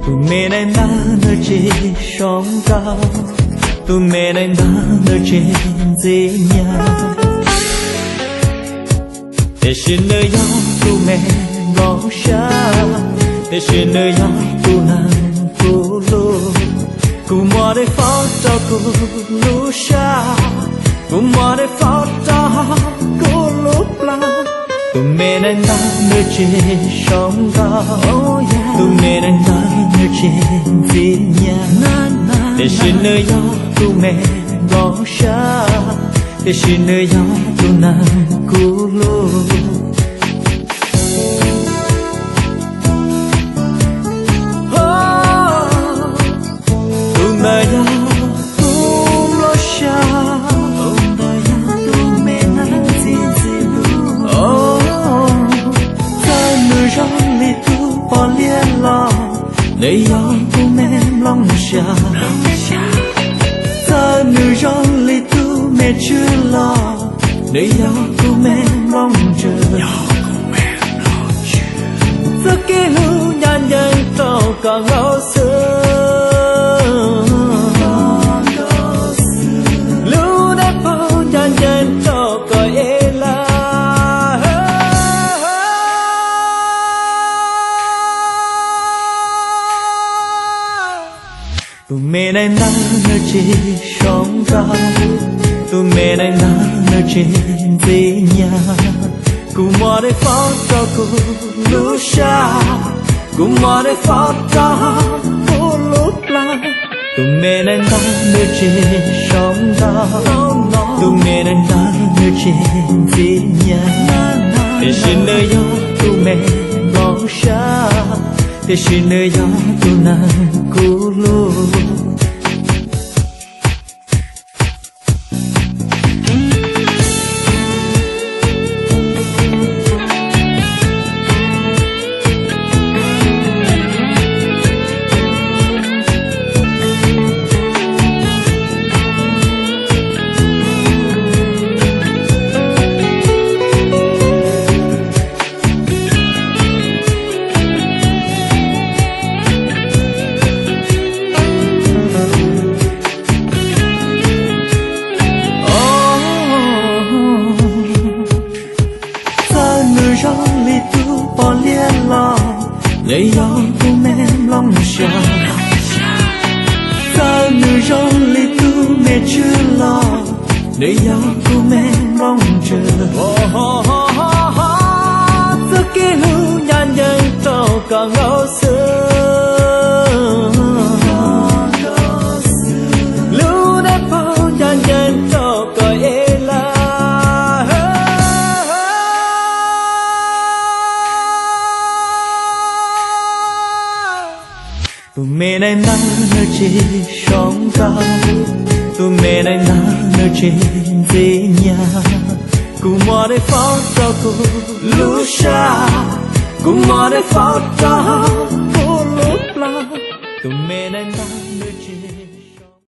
tụi mẹ này đã nơi trên sóng cao, tụi mẹ này đã nơi trên dễ nhà. Để xin nơi nhau tụi mẹ ngó xa, để xin nơi nhau tụi nàng cô lô, cô mò để pháo cho cô lú xa, cô mò để pháo cho cô lúc la. Tụi mẹ này đã nơi trên sóng cao, tụi mẹ này đã nơi trên dễ nhà. Để xin nơi nhau tụi mẹ ngó xa, để xin nơi nhau tụi nàng cô lô. Tụi mẹ nhau tụi lô xa, tụi mẹ nhau tụi mẹ nàng dễ dễ lú. Tại nơi rong lì tụi bỏ liên lo, nơi nhau tụi mẹ lòng xa. Tại nơi rong lì tụi mẹ chưa lo, nơi nhau tụi mẹ mong chờ. Giấc ký lưu nhàn nhàn trao cả ngao sương, lưu đã bao nhàn nhàn trao cả ê la. Tụi mẹ này đã nơi trên sóng cao, tụi mẹ này đã nơi trên dễ nhà. Cô mò để pháo cho cô lú xa, cô mò để pháo cho cô lúc la. Tụi mẹ này đã nơi trên sóng cao, tụi mẹ này đã nơi trên dễ nhà. Để xin nơi nhau tụi mẹ ngó xa, để xin nơi nhau tụi nàng cô lô. Rong lì tu bỏ liên lo, nơi nhau tụi mẹ lòng xa. Sao nơi rong lì tu mẹ chưa lo, nơi nhau tụi mẹ mong chờ. Giấc ký lưu nhàn nhàn trao cả ngao sương, lưu đã bao nhàn nhàn trao cả ê la. Tụi mẹ này đã nơi trên sóng cao, tụi mẹ này đã nơi trên dễ nhà. Cô mò để pháo cho cô lú xa, cô mò để pháo cho cô lúc la. Tụi mẹ này đã nơi